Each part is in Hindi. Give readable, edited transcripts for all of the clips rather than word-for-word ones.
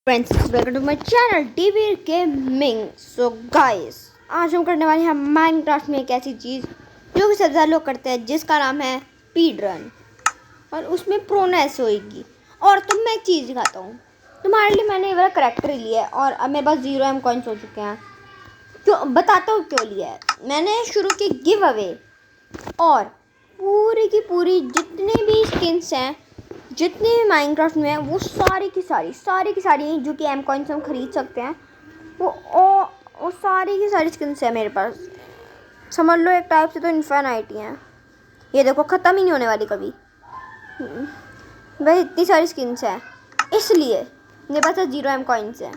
Friends, welcome to my channel DV gaming. So guys, आज हम करने वाले हैं माइनक्राफ्ट में एक ऐसी चीज़ जो कि सबसे ज़्यादा लोग करते हैं, जिसका नाम है स्पीड रन। और उसमें प्रोनेस होएगी। और तुम मैं एक चीज़ दिखाता हूँ तुम्हारे लिए। मैंने ये वाला करेक्टर लिया है और अब मेरे पास 0 कॉइन्स हो चुके हैं। क्यों बताता हूँ क्यों लिया है। मैंने शुरू की गिव अवे और पूरी की पूरी जितनी भी स्किन्स हैं, जितने भी माइनक्राफ्ट में है, वो सारी की सारी जो कि एम कॉइन्स हम खरीद सकते हैं, वो सारी की सारी स्किन्स है मेरे पास। समझ लो एक टाइप से तो इन्फिनिटी हैं। ये देखो, ख़त्म ही नहीं होने वाली कभी। भाई इतनी सारी स्किन्स हैं, इसलिए मेरे पास 0 एम कॉइन्स हैं।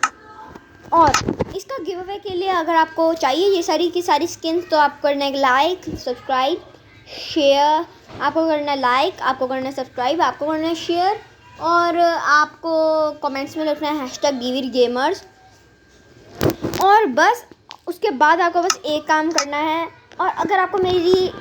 और इसका गिव अवे के लिए अगर आपको चाहिए ये सारी की सारी स्किन्स, तो आपको करना है लाइक, सब्सक्राइब, शेयर। आपको करना है लाइक, आपको करना है सब्सक्राइब, आपको करना है शेयर, और आपको कमेंट्स में लिखना है हैशटैग डीवी गेमर्स। और बस उसके बाद आपको बस एक काम करना है। और अगर आपको मेरी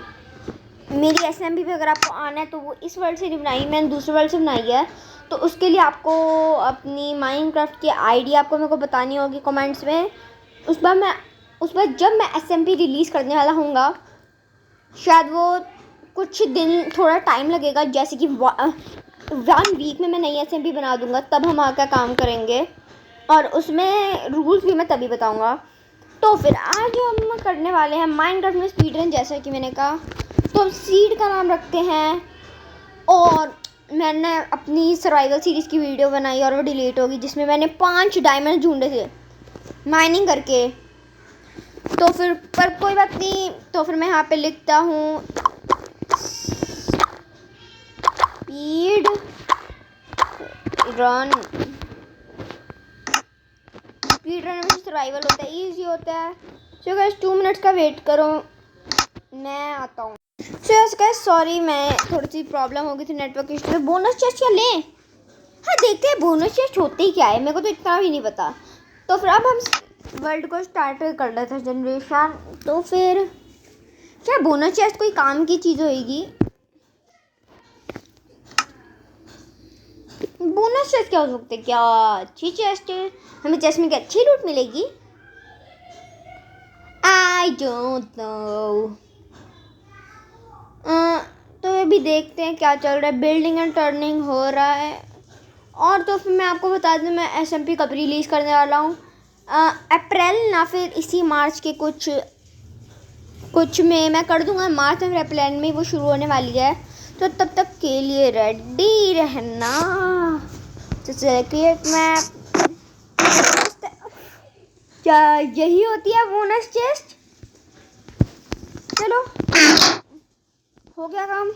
एसएमपी पे अगर आपको आना है, तो वो इस वर्ल्ड से नहीं बनाई, मैंने दूसरे वर्ल्ड से बनाई है। तो उसके लिए आपको अपनी माइनक्राफ्ट की आईडी आपको मेरे को बतानी होगी कमेंट्स में। उस बार जब मैं एसएमपी रिलीज़ करने वाला हूँगा, शायद वो कुछ दिन थोड़ा टाइम लगेगा, जैसे कि 1 वीक में मैं नई एसएमपी बना दूँगा, तब हम आकर काम करेंगे। और उसमें रूल्स भी मैं तभी बताऊँगा। तो फिर आज हम करने वाले हैं माइनक्राफ्ट में स्पीड रन, जैसा कि मैंने कहा। तो हम सीड का नाम रखते हैं। और मैंने अपनी सर्वाइवल सीरीज़ की वीडियो बनाई और वो डिलीट होगी, जिसमें मैंने 5 डायमंड ढूंढे थे माइनिंग करके। तो फिर पर कोई बात नहीं। तो फिर मैं यहाँ पे लिखता हूँ स्पीड रन। स्पीड रन में सर्वाइवल होता है, इजी होता है। सो गाइस 2 मिनट्स का वेट करो, मैं आता हूँ। सो गाइस सॉरी, मैं थोड़ी सी प्रॉब्लम हो गई थी नेटवर्क इशू में। बोनस चेस्ट क्या लें? हाँ देखते हैं बोनस चेस्ट होते ही क्या है, मेरे को तो इतना भी नहीं पता। तो फिर अब हम वर्ल्ड को स्टार्ट कर रहे थे जनरेशन। तो फिर क्या बोनस चेस्ट कोई काम की चीज़ होगी? बोनस चेस्ट क्या हो सकते, क्या अच्छी चेस्ट है? हमें चेस्ट में क्या अच्छी लूट मिलेगी? I don't know. तो ये भी देखते हैं क्या चल रहा है। बिल्डिंग एंड टर्निंग हो रहा है। और तो फिर मैं आपको बता दूं, मैं एसएमपी कब रिलीज़ करने वाला हूँ। अप्रैल ना फिर इसी मार्च के कुछ में मैं कर दूंगा। मार्च में अप्रैल में वो शुरू होने वाली है। तो तब तक के लिए रेडी रहना। तो क्रिएट मैप, क्या यही होती है बोनस चेस्ट? चलो हो गया काम।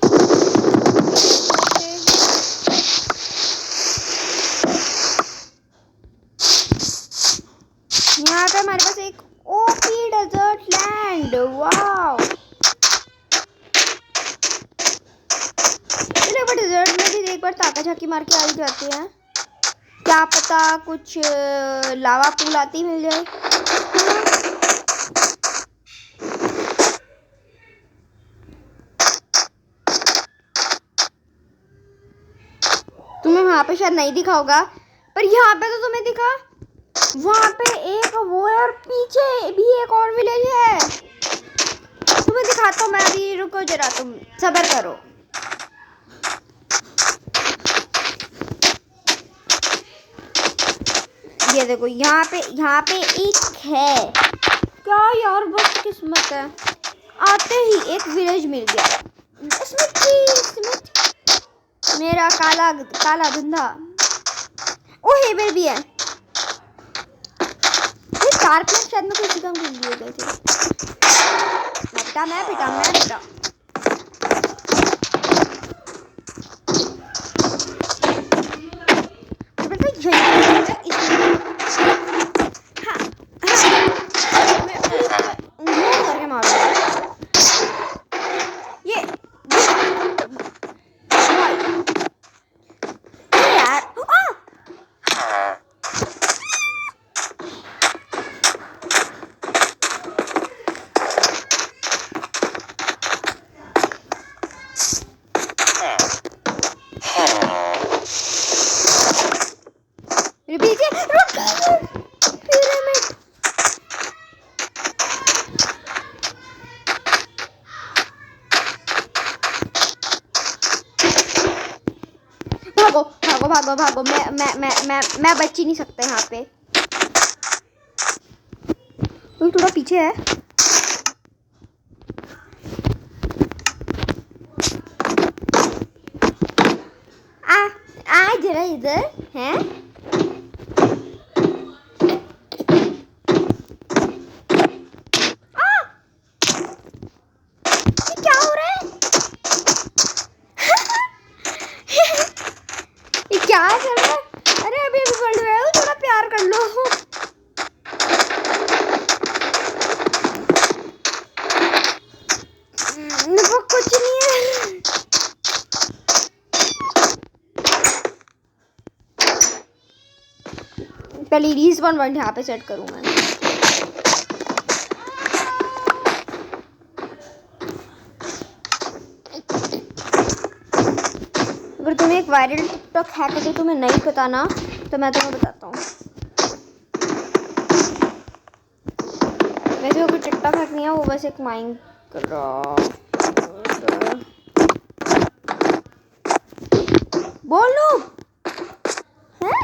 यहाँ पे हमारे पास एक ओपी डेजर्ट लैंड। वाओ, चलो बट डेजर्ट में भी एक बार ताका झाकी मार के आ ही जाती है। क्या पता कुछ लावा पूल आती मिल जाए। तुम्हें वहाँ पे शायद नहीं दिखा होगा, पर यहाँ पे तो तुम्हें दिखा। वहाँ पे एक वो है और पीछे भी एक और विलेज है। तुम्हें दिखाता हूँ मैं अभी, रुको जरा, तुम सब्र करो। ये देखो, यहाँ पे एक है। क्या यार, बहुत किस्मत है, आते ही एक विलेज मिल गया। स्मिथ मेरा काला धंधा। ओ हेबर भी है। ये 4 प्लेट शायद में किसी काम के लिए गए थे। मैं पिटा पिरामिड। भागो भागो भागो भागो, मैं बच ही नहीं सकता यहाँ पे। कोई थोड़ा पीछे है। आ जरा इधर हैं। ये क्या हो रहा है? ये क्या चल रहा है? अरे अभी अभी बढ़ रहा है, थोड़ा प्यार कर लो। वो कुछ नहीं है। पहले रीस्पॉन पॉइंट यहाँ पे सेट करूँ मैं। अगर तुम्हें एक वायरल टिकटॉक हैक है तो तुम्हें नहीं पता ना, तो मैं तुम्हें बताता हूँ। वैसे वो कोई टिकटॉक हैक नहीं है, वो बस एक माइनक्राफ्ट। बोलो हैं?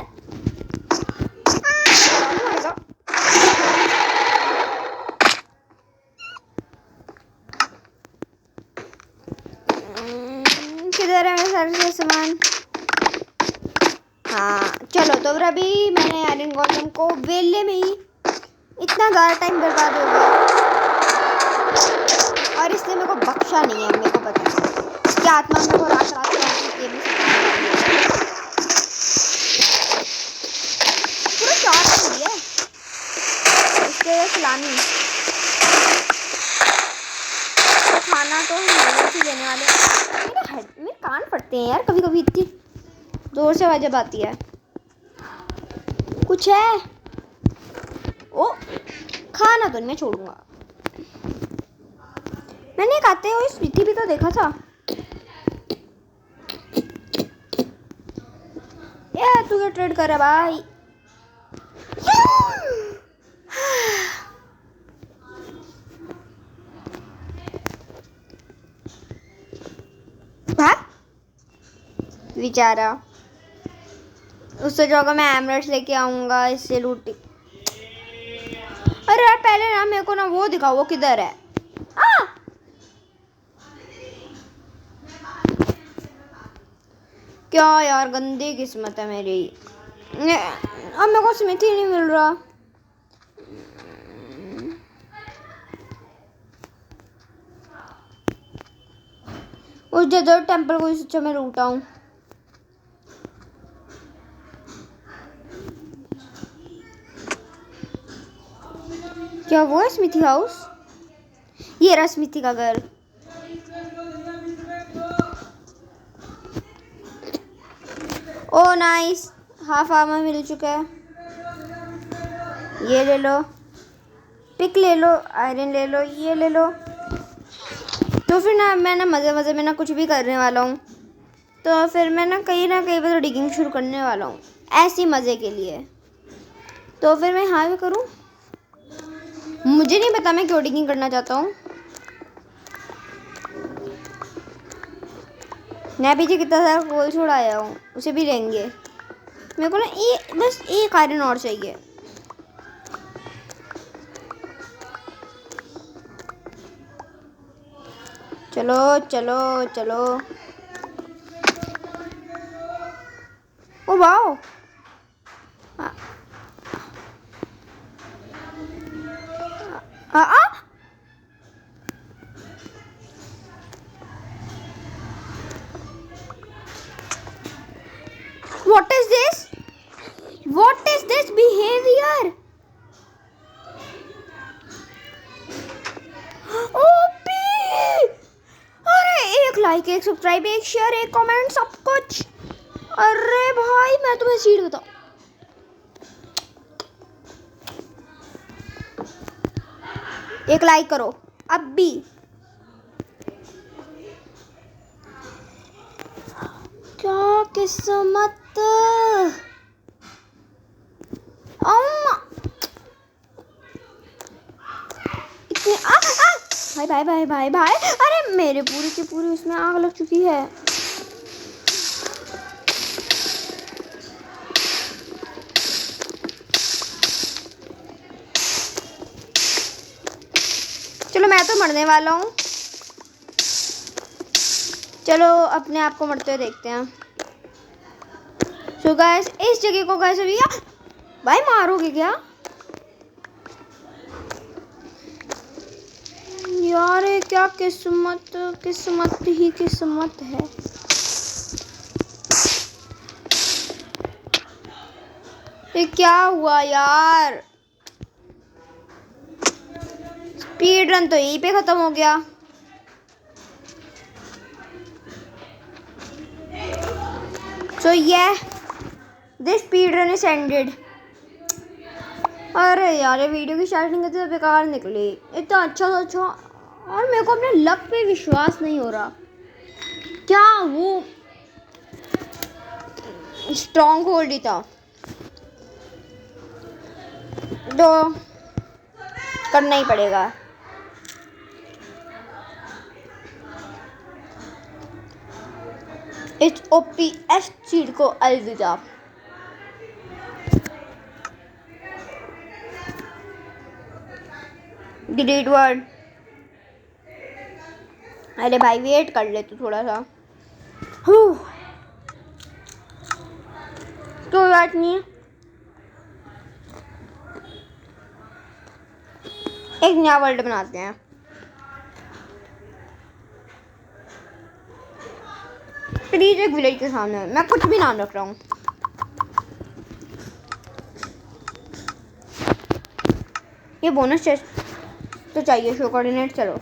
किधर है मेरे सारे सामान? हाँ चलो, तो अभी मैंने आयरन गोलेम को वेले में ही इतना ज़्यादा टाइम बर्बाद हो गया, और इसने मेरे को बख्शा नहीं है। मेरे को पता है इसकी आत्मा मेरे को रात रात पूरा चार हो गया इसके सलामी। तो खाना तो हम ही देने वाले हैं। मेरे कान फटते हैं यार कभी कभी, इतनी जोर से आवाज़ आती है। कुछ है? ओ खाना तो मैं छोड़ूंगा। मैंने एक आते हुए स्मृति भी तो देखा था। यार तू क्या ट्रेड कर रहा है भाई? बेचारा, उससे जगह मैं एमरेट्स लेके आऊंगा, इससे लूटी। अरे यार पहले ना मेरे को ना वो दिखाओ, वो किधर है? क्या यार गंदी किस्मत है मेरी। अब मेरे को स्मिथ ही नहीं मिल रहा। उस डेजर्ट टेंपल को इस मैं लूटा हूँ। क्या वो है स्मिथी हाउस? ये रहा स्मिथी का घर। ओ नाइस, हाफ आर्मर मिल चुका है। ये ले लो, पिक ले लो, आयरन ले लो, ये ले लो। तो फिर ना मैं ना मज़े मज़े में ना कुछ भी करने वाला हूँ। तो फिर मैं ना कहीं पर तो डिगिंग शुरू करने वाला हूँ, ऐसी मज़े के लिए। तो फिर मैं यहाँ भी करूँ। मुझे नहीं पता मैं क्यों डिगिंग करना चाहता हूँ। मैं पीछे कितना सारा कोल छोड़ आया हूँ, उसे भी लेंगे। मेरे को ना ये बस एक आयरन और चाहिए। चलो चलो चलो। Oh wow, What is this? What is this behavior? OP! अरे एक लाइक, एक सब्सक्राइब, एक शेयर, एक कमेंट, सब कुछ। अरे भाई मैं तुम्हें सीट बताऊं, एक लाइक करो अब भी। क्या किस्मत। भाई भाई भाई भाई भाई, अरे मेरे पूरी की पूरी उसमें आग लग चुकी है। चलो मैं तो मरने वाला हूँ, चलो अपने आप को मरते हुए देखते हैं। सो गाइस इस जगह को गाइस अभी भाई मारोगे क्या यार? ये क्या किस्मत किस्मत ही किस्मत है। ये क्या हुआ यार? स्पीड रन तो यहीं पे खत्म हो गया। So this speed run is ended. अरे यार ये वीडियो की स्टार्टिंग तो बेकार निकली। इतना अच्छा और मेरे को अपने लक पे विश्वास नहीं हो रहा। क्या वो स्ट्रॉन्ग होल्ड ही था तो करना ही पड़ेगा। इस OPS चीट को अलविदा। Delete word. अरे भाई वेट कर ले तू थोड़ा सा। कोई बात नहीं, एक नया वर्ल्ड बनाते हैं। प्लीज एक विलेज के सामने मैं कुछ भी नाम रख रहा हूँ। ये बोनस चेस्ट तो चाहिए। शो कोऑर्डिनेट चलो।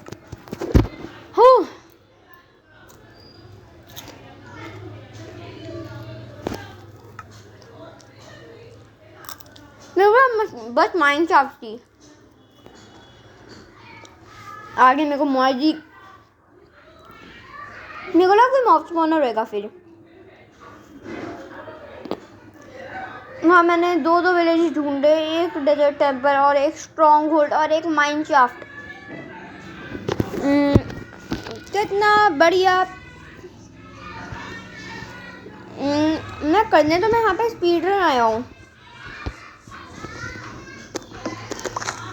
बस माइनक्राफ्ट थी, आगे मेरे को मॉजी मेरे को लगा कोई मॉब स्पॉनर होएगा। फिर वहाँ मैंने दो विलेज ढूंढे, एक डेजर्ट टेम्पल और एक स्ट्रॉन्ग होल्ड और एक माइनक्राफ्ट। कितना बढ़िया। मैं करने तो मैं यहाँ पे स्पीड रन आया हूँ,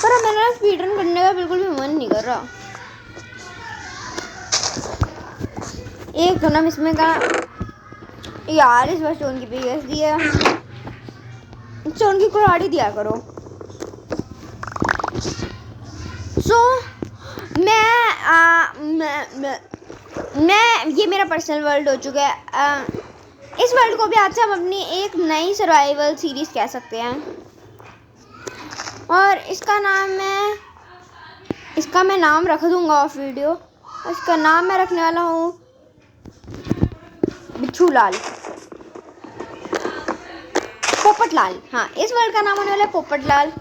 पर मेरा स्पीड रन करने का बिल्कुल भी मन नहीं कर रहा। एक तो ना इसमें का यार इस बार स्टोन की पीएस दिया, स्टोन की कुल्हाड़ी दिया करो। सो मैं ये मेरा पर्सनल वर्ल्ड हो चुका है। इस वर्ल्ड को भी आज से हम अपनी एक नई सर्वाइवल सीरीज कह सकते हैं और इसका मैं नाम रख दूंगा ऑफ वीडियो। इसका नाम मैं रखने वाला हूँ बिच्छू लाल, पोपट लाल। हाँ इस वर्ल्ड का नाम होने वाला है पोपट लाल।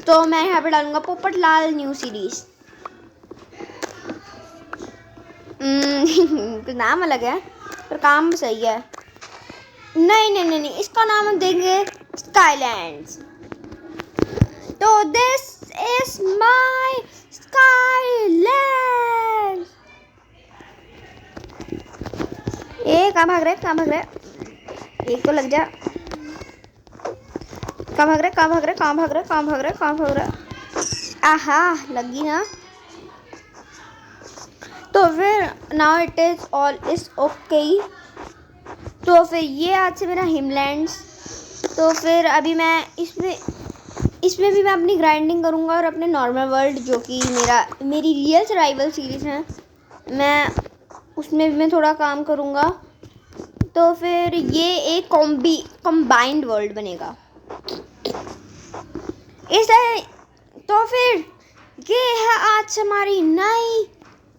तो मैं यहाँ पे डालूंगा पोपट लाल न्यू सीरीज। तो नाम अलग है पर काम भी सही है। नहीं, इसका नाम हम देंगे स्काईलैंड्स। तो दिस इज माय स्काईलैंड। कहाँ भाग रहे एक तो लग जा। कहाँ भाग रहे आहा लगी ना। तो फिर now it is all is okay. तो फिर ये आज से मेरा हिमलैंड्स। तो फिर अभी मैं इसमें भी मैं अपनी ग्राइंडिंग करूँगा और अपने नॉर्मल वर्ल्ड जो कि मेरी रियल सर्वाइवल सीरीज़ है मैं उसमें भी मैं थोड़ा काम करूँगा। तो फिर ये एक कंबाइंड वर्ल्ड बनेगा तो फिर ये है आज हमारी नई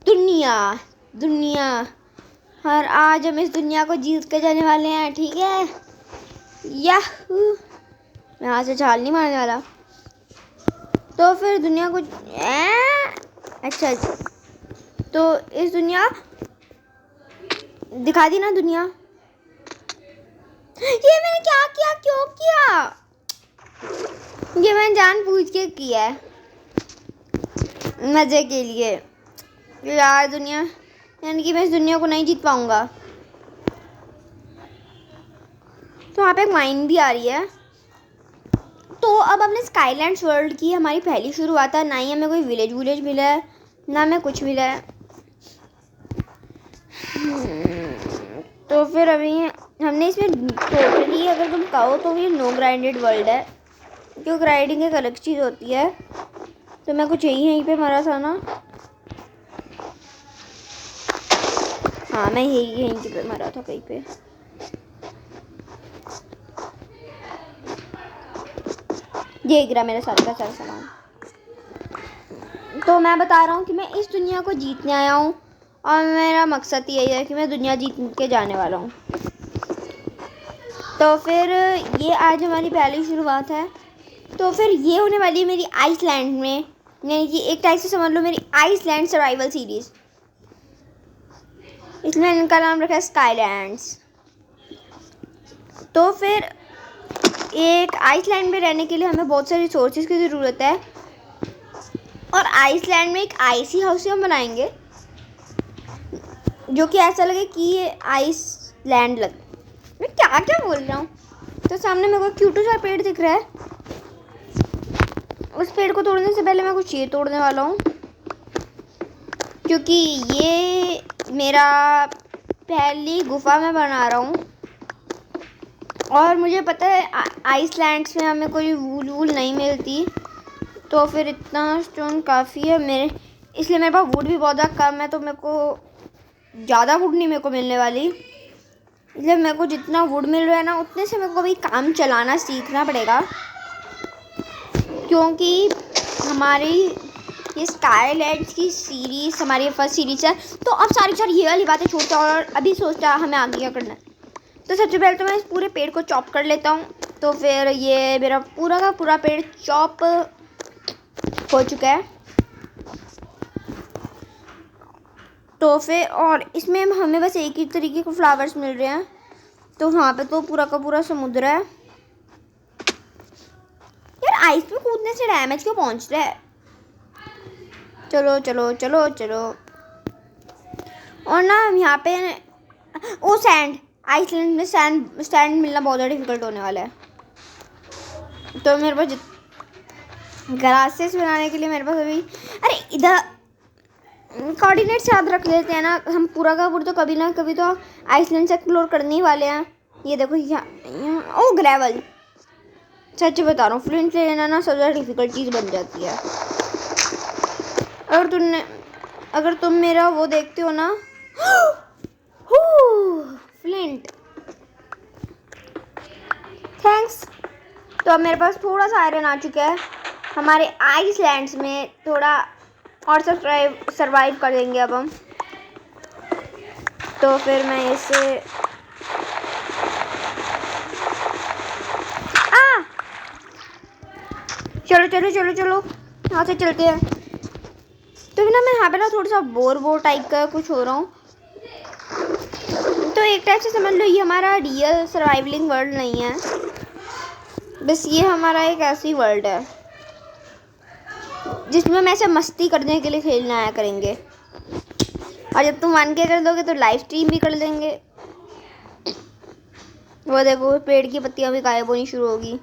दुनिया और आज हम इस दुनिया को जीत के जाने वाले हैं। ठीक है याहू। मैं यहाँ से छाल नहीं मारने वाला। तो फिर दुनिया को अच्छा तो इस दुनिया दिखा दी ना दुनिया। ये मैंने क्या किया क्यों किया? ये मैंने जानबूझ के किया है। मज़े के लिए। यार दुनिया, यानी कि मैं इस दुनिया को नहीं जीत पाऊँगा। तो वहाँ पे एक माइन भी आ रही है। तो अब हमने स्काईलैंड्स वर्ल्ड की हमारी पहली शुरुआत है। ना ही हमें कोई विलेज मिला है, ना हमें कुछ मिला है। तो फिर अभी हमने इसमें टोटली अगर तुम कहो तो ये नो ग्राइंडेड वर्ल्ड है, क्यों ग्राइंडिंग एक अलग चीज़ होती है। तो मैं कुछ यहीं पे मरा था ना। हाँ, मैं यहीं पे मरा था कहीं पे। ये गिरा मेरा सारा का सारा सामान। तो मैं बता रहा हूँ कि मैं इस दुनिया को जीतने आया हूँ और मेरा मकसद यही है कि मैं दुनिया जीत के जाने वाला हूँ। तो फिर ये आज हमारी पहली शुरुआत है। तो फिर ये होने वाली है मेरी आइसलैंड में, यानी कि एक टाइप से समझ लो मेरी आइसलैंड सर्वाइवल सीरीज़। इसमें इनका नाम रखा है स्काईलैंड्स। तो फिर एक आइसलैंड में रहने के लिए हमें बहुत सारे रिसोर्सेज की ज़रूरत है, और आइसलैंड में एक आइसी हाउस हम बनाएंगे जो कि ऐसा लगे कि ये आइसलैंड लगे। मैं क्या क्या बोल रहा हूँ। तो सामने मेरे को क्यूट सा पेड़ दिख रहा है। उस पेड़ को तोड़ने से पहले मैं कुछ ये तोड़ने वाला हूँ, क्योंकि ये मेरा पहली गुफा मैं बना रहा हूँ। और मुझे पता है आइसलैंड्स में हमें कोई वूल नहीं मिलती, तो फिर इतना स्टोन काफ़ी है मेरे, इसलिए मेरे पास वुड भी बहुत ज़्यादा कम है। तो मेरे को ज़्यादा वुड नहीं मेरे को मिलने वाली, इसलिए मेरे को जितना वुड मिल रहा है ना उतने से मेरे को भी काम चलाना सीखना पड़ेगा, क्योंकि हमारी ये स्काईलैंड्स की सीरीज़ हमारी फर्स्ट सीरीज़ है। तो अब सारी ये वाली बातें छोड़ता हूँ और अभी सोचता हमें आगे क्या करना है। तो सबसे पहले तो मैं इस पूरे पेड़ को चॉप कर लेता हूँ। तो फिर ये मेरा पूरा का पूरा पेड़ चॉप हो चुका है। तो फिर और इसमें हमें बस एक ही तरीके के फ्लावर्स मिल रहे हैं। तो वहाँ पे तो पूरा का पूरा समुद्र है। यार आइस में कूदने से डैमेज क्यों पहुँच रहा है। चलो चलो चलो चलो। और ना यहाँ पे ओ सैंड, आइसलैंड में सैंड मिलना बहुत ज़्यादा डिफिकल्ट होने वाला है। तो मेरे पास ग्रासेस बनाने के लिए मेरे पास अभी, अरे इधर कोऑर्डिनेट्स याद रख लेते हैं ना हम। पूरा का पूरा तो कभी ना कभी तो आइसलैंड से एक्सप्लोर करने ही वाले हैं। ये देखो यहाँ ओ ग्रेवल, सच बता रहा हूँ फ्लिंट ले लेना ना सबसे ज़्यादा डिफिकल्ट चीज़ बन जाती है। अगर तुम मेरा वो देखते हो ना फ्लिंट, थैंक्स। तो अब मेरे पास थोड़ा सा आयरन आ चुका है। हमारे आइसलैंड्स में थोड़ा और सर्वाइव कर देंगे अब हम। तो फिर मैं इसे चलो चलो चलो चलो यहाँ से चलते हैं। तो ना मैं यहाँ पे ना थोड़ा सा बोर टाइप का कुछ हो रहा हूँ। तो एक टाइप से समझ लो ये हमारा रियल सर्वाइवलिंग वर्ल्ड नहीं है, बस ये हमारा एक ऐसी वर्ल्ड है जिसमें हम ऐसे मस्ती करने के लिए खेलना आया करेंगे। और जब तुम मान के कर दोगे तो लाइव स्ट्रीम भी कर देंगे। वो देखो पेड़ की पत्तियां भी गायब होनी शुरू होगी।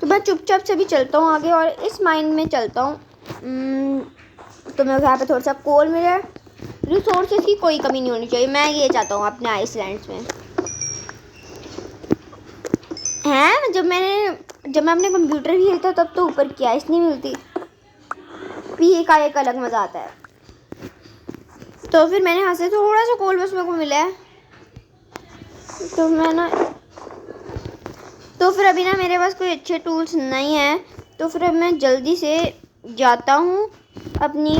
तो मैं चुपचाप से भी चलता हूँ आगे और इस माइन में चलता हूँ। तो मेरे यहाँ पे थोड़ा सा कोल मिला। रिसोर्सेज की कोई कमी नहीं होनी चाहिए, मैं ये चाहता हूँ अपने आइसलैंड्स में। हैं जब मैं अपने कंप्यूटर भी खेलता तब तो ऊपर की आइस नहीं मिलती, पीए का एक अलग मज़ा आता है। तो फिर मैंने यहाँ से थोड़ा सा कोल बस मेरे को मिला है। तो फिर अभी ना मेरे पास कोई अच्छे टूल्स नहीं है। तो फिर अब मैं जल्दी से जाता हूँ अपनी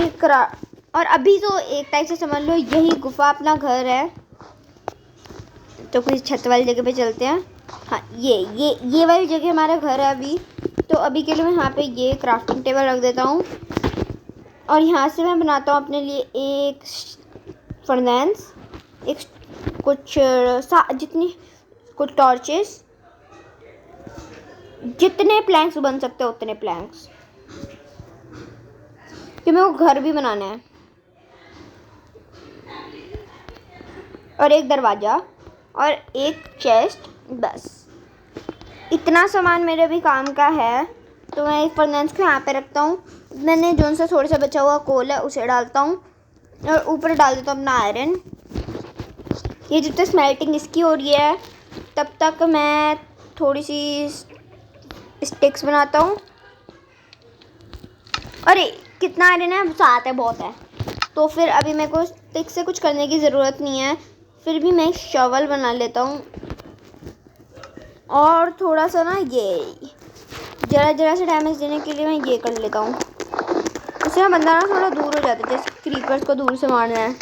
और अभी तो एक टाइप से समझ लो यही गुफा अपना घर है। तो किसी छत वाली जगह पे चलते हैं। हाँ ये वाली जगह हमारा घर है अभी। तो अभी के लिए मैं यहाँ पे ये क्राफ्टिंग टेबल रख देता हूँ और यहाँ से मैं बनाता हूँ अपने लिए एक फर्नेस, कुछ टॉर्चेस, जितने प्लैंक्स बन सकते हैं उतने प्लैंक्स। कि मेरे को घर भी बनाना है। और एक दरवाज़ा और एक चेस्ट, बस इतना सामान मेरे अभी काम का है। तो मैं एक फर्नेस को यहाँ पे रखता हूँ। मैंने जो सा थोड़ा सा बचा हुआ कोल है उसे डालता हूँ और ऊपर डाल देता हूँ अपना आयरन। ये जब तक स्मेल्टिंग इसकी हो रही है तब तक मैं थोड़ी सी स्टिक्स बनाता हूँ। अरे कितना आयरन है? 7 है, बहुत है। तो फिर अभी मेरे को स्टिक से कुछ करने की ज़रूरत नहीं है, फिर भी मैं शॉवल बना लेता हूँ। और थोड़ा सा ना ये जरा से डैमेज देने के लिए मैं ये कर लेता हूँ। उससे ना बंदा ना थोड़ा दूर हो जाता है, जैसे क्रीपर्स को दूर से मारना है।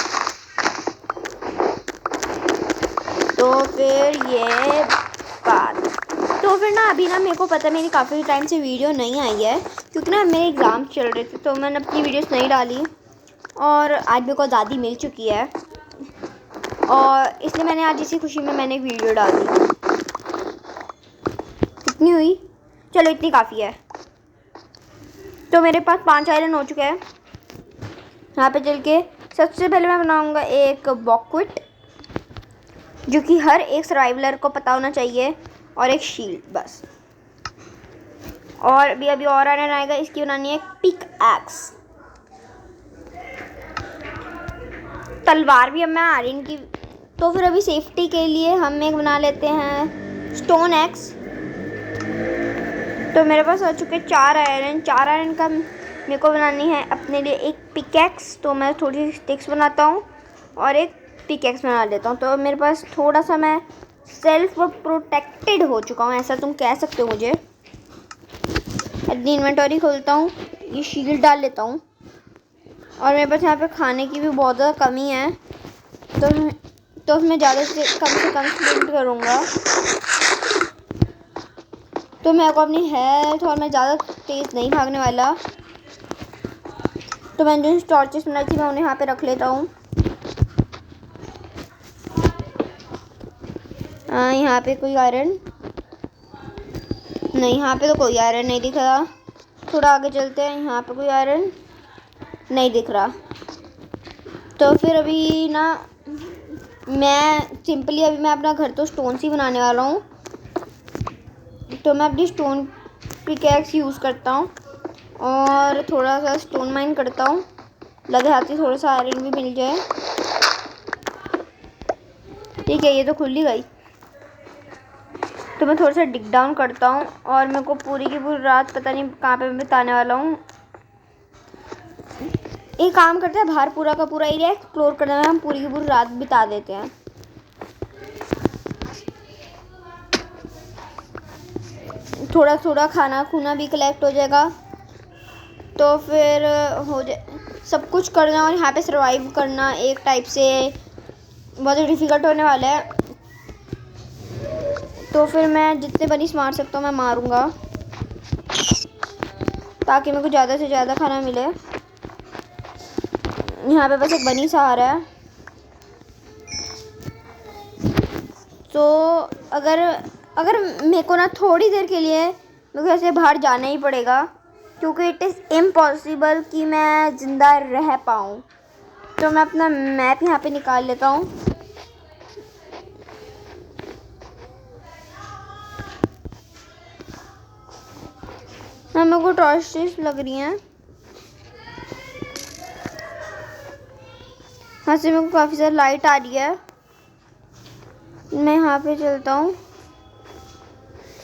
तो फिर ये बात, तो फिर ना अभी ना मेरे को पता है मेरी काफ़ी टाइम से वीडियो नहीं आई है, क्योंकि ना मेरे एग्ज़ाम चल रहे थे तो मैंने अपनी वीडियोस नहीं डाली। और आज मेरे को आज़ादी मिल चुकी है और इसलिए मैंने आज इसी खुशी में मैंने एक वीडियो डाल दी। कितनी हुई? चलो इतनी काफ़ी है। तो मेरे पास 5 आयरन हो चुके हैं। यहाँ पे चल के सबसे पहले मैं बनाऊँगा एक बॉक्विट, जो कि हर एक सर्वाइवलर को पता होना चाहिए, और एक शील्ड, बस। और अभी और आयरन आएगा। इसकी बनानी है पिक एक्स, तलवार भी अब मैं आयरन की। तो फिर अभी सेफ्टी के लिए हम एक बना लेते हैं स्टोन एक्स। तो मेरे पास आ चुके 4 आयरन। 4 आयरन का मेरे को बनानी है अपने लिए एक पिकैक्स। तो मैं थोड़ी सी स्टिक्स बनाता हूँ और एक पिकैक्स बना लेता हूँ। तो मेरे पास थोड़ा सा मैं सेल्फ प्रोटेक्टेड हो चुका हूँ, ऐसा तुम कह सकते हो मुझे। अपनी इन्वेंटरी खोलता हूँ, ये शील्ड डाल लेता हूँ। और मेरे पास यहाँ पे खाने की भी बहुत ज़्यादा कमी है, तो मैं ज़्यादा से कम स्प्लिट करूँगा। तो मेरे को अपनी हेल्थ, और मैं ज़्यादा तेज़ नहीं भागने वाला। तो मैंने जो टॉर्चेस बनाई थी मैं उन्हें यहाँ पे रख लेता हूँ। यहाँ पे कोई आयरन नहीं, यहाँ पे तो कोई आयरन नहीं दिख रहा। थोड़ा आगे चलते हैं, यहाँ पे कोई आयरन नहीं दिख रहा। तो फिर अभी ना मैं अपना घर तो स्टोन से ही बनाने वाला हूँ। तो मैं अपनी स्टोन पिकैक्स यूज़ करता हूँ और थोड़ा सा स्टोन माइन करता हूँ, लगे हाथ ही थोड़ा सा आयरन भी मिल जाए। ठीक है, ये तो खुल ही गई। तो मैं थोड़ा सा डिग डाउन करता हूँ और मेरे को पूरी की पूरी रात पता नहीं कहाँ पे बिताने वाला हूँ। एक काम करते हैं, बाहर पूरा का पूरा एरिया एक्सप्लोर करने में हम पूरी की पूरी रात बिता देते हैं। थोड़ा थोड़ा खाना खूना भी कलेक्ट हो जाएगा। तो फिर हो जाए सब कुछ करना, और यहाँ पे सर्वाइव करना एक टाइप से बहुत डिफ़िकल्ट होने वाला है। तो फिर मैं जितने बनीस मार सकता हूँ मैं मारूंगा, ताकि मेरे को ज़्यादा से ज़्यादा खाना मिले। यहाँ पे बस एक बनी सा आ रहा है। तो अगर मेरे को ना थोड़ी देर के लिए मेरे को ऐसे बाहर जाना ही पड़ेगा, क्योंकि इट इज़ इम्पॉसिबल कि मैं ज़िंदा रह पाऊँ। तो मैं अपना मैप यहाँ पे निकाल लेता हूँ। हाँ, मेरे को टॉर्चेस लग रही हैं। हाँ से मेरे को काफ़ी ज़्यादा लाइट आ रही है। मैं यहाँ पे चलता हूँ।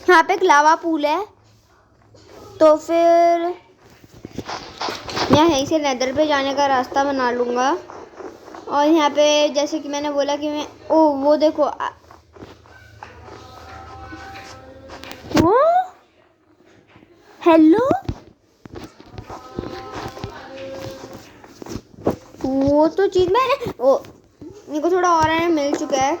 यहाँ पे एक लावा पूल है। तो फिर मैं यहीं से नेदर पे जाने का रास्ता बना लूँगा। और यहाँ पे जैसे कि मैंने बोला कि मैं वो देखो वो हेलो, वो तो चीज़ मेरे को थोड़ा और आयरन मिल चुका है।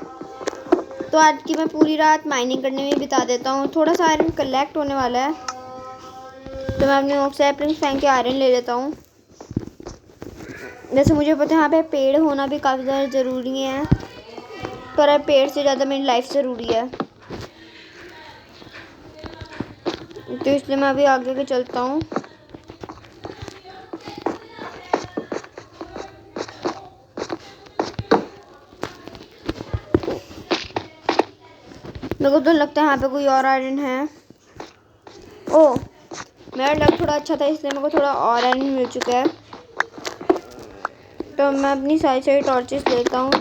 तो आज की मैं पूरी रात माइनिंग करने में बिता देता हूँ। थोड़ा सा आयरन कलेक्ट होने वाला है, तो मैं अपने ऑक्साइड फेंक के आयरन ले लेता हूँ। जैसे मुझे पता है यहाँ पे पेड़ होना भी काफ़ी ज़्यादा ज़रूरी है, पर पेड़ से ज़्यादा मेरी लाइफ ज़रूरी है। तो इसलिए मैं अभी आगे के चलता हूँ। मेरे को तो लगता है यहाँ पे कोई और आयरन है। ओ, मेरा लक थोड़ा अच्छा था इसलिए मेरे को थोड़ा और आयरन मिल चुका है। तो मैं अपनी सारी टॉर्चेस लेता हूँ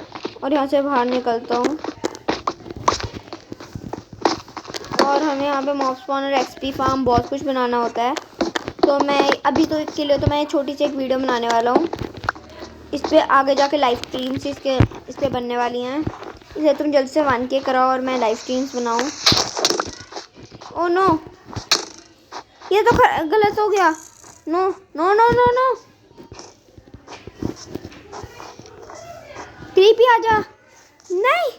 और यहाँ से बाहर निकलता हूँ। और हमें यहाँ पे मॉब स्पॉनर, एक्सपी फार्म बहुत कुछ बनाना होता है। तो मैं अभी तो के लिए तो मैं छोटी सी एक वीडियो बनाने वाला हूँ। इस पर आगे जाके लाइव स्ट्रीम्स इस पर बनने वाली हैं। इसे तुम जल्दी से 1K कराओ और मैं लाइव स्ट्रीम्स बनाऊँ। ओ नो, ये तो गलत हो गया। No no no no no, creepy आजा। नहीं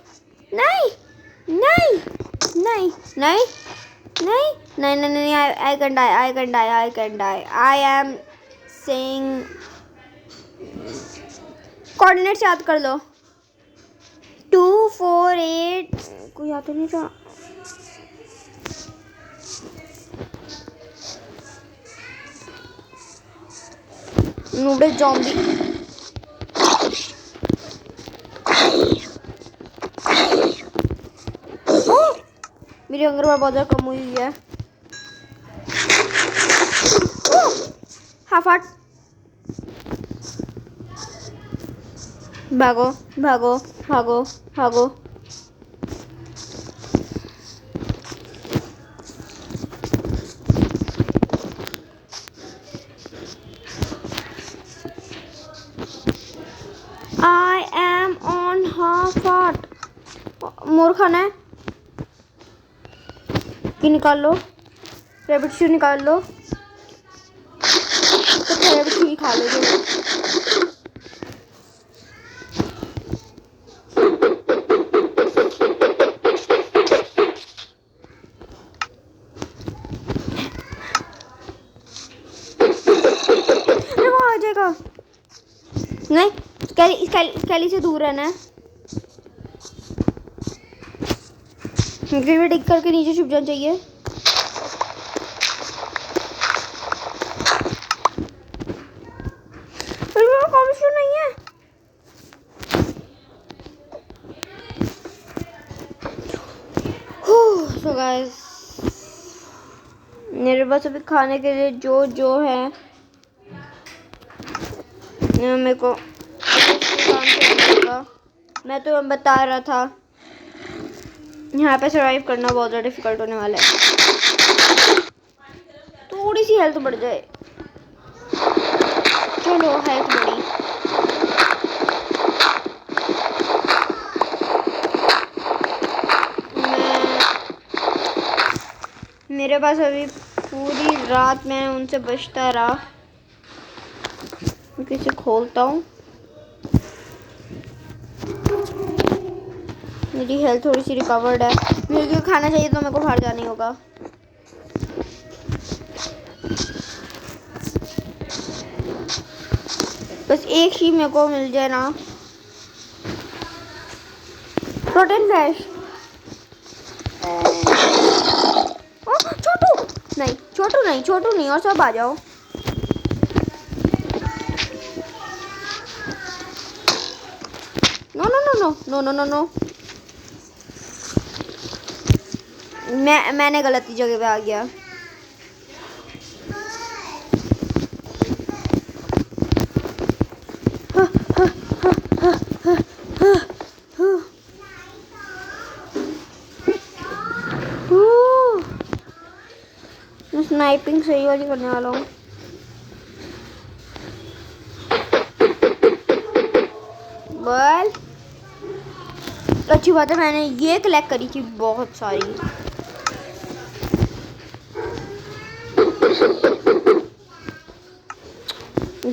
नहीं नहीं नहीं नहीं नहीं नहीं नहीं नहीं, I can die, I can die, I can die. I am saying coordinates याद कर लो। 2 4 8 कोई याद तो नहीं था। Noodle zombie. मेरी हंगर बार बहुत ज़्यादा कम हुई है। Half heart. भागो भागो भागो भागो। I am on half heart। मोर खाना है कि निकाल लो, रैबिट शू निकाल लो। तो रैबिट शू ही खा लोगे। वो आ जाएगा। नहीं, स्केली से दूर रहना है। ग्रेविड करके नीचे छुप जाना चाहिए। कॉम्बिनेशन नहीं है। सो गाइस, मेरे पास अभी खाने के लिए जो है मेरे को मैं तो बता रहा था यहाँ पे सरवाइव करना बहुत ज़्यादा डिफिकल्ट होने वाला है। थोड़ी सी हेल्थ बढ़ जाए। चलो हेल्थ बढ़ी। मेरे पास अभी पूरी रात मैं उनसे बचता रहा। मैं इसे खोलता हूँ। मेरी हेल्थ थोड़ी सी रिकवर्ड है। मेरे को खाना चाहिए तो मेरे को बाहर जाना ही होगा। बस एक ही मेरे को मिल जाए ना। Protein flash. छोटू नहीं और सब आ जाओ। No no no no no no no no, मैंने गलत जगह पे आ गया। मैं स्नाइपिंग सही वाली करने वाला हूँ। बल अच्छी बात है, मैंने ये कलेक्ट करी थी बहुत सारी।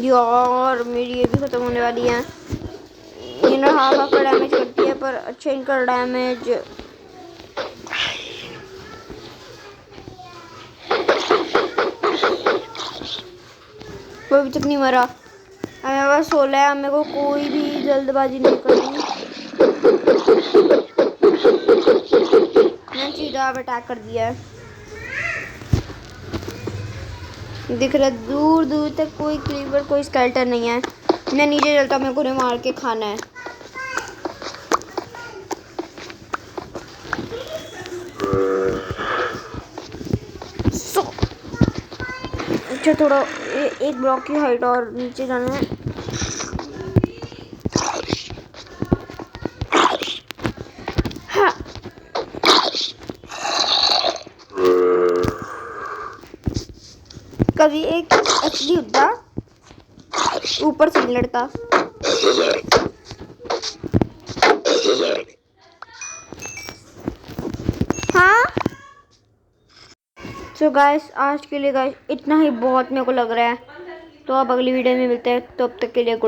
यार मेरी ये भी खत्म होने वाली है। ये ना हाफ का डैमेज करती है पर अच्छा इनका डैमेज। वो अभी तक नहीं मरा। मेरे पास 16 है। मेरे को कोई भी जल्दबाजी नहीं करनी। मैंने सीधा अटैक कर दिया है। दिख रहा दूर दूर तक कोई क्रीपर, कोई स्केलेटन नहीं है। मैं नीचे चलता, मेरे को उन्हें मार के खाना है। अच्छा थोड़ा एक ब्लॉक की हाइट और नीचे जाना है। हाँ। कभी एक असली योद्धा ऊपर से नहीं लड़ता। हाँ सो गाइस आज के लिए गाइस इतना ही बहुत मेरे को लग रहा है। तो अब अगली वीडियो में मिलते हैं, तब तक के लिए गुड।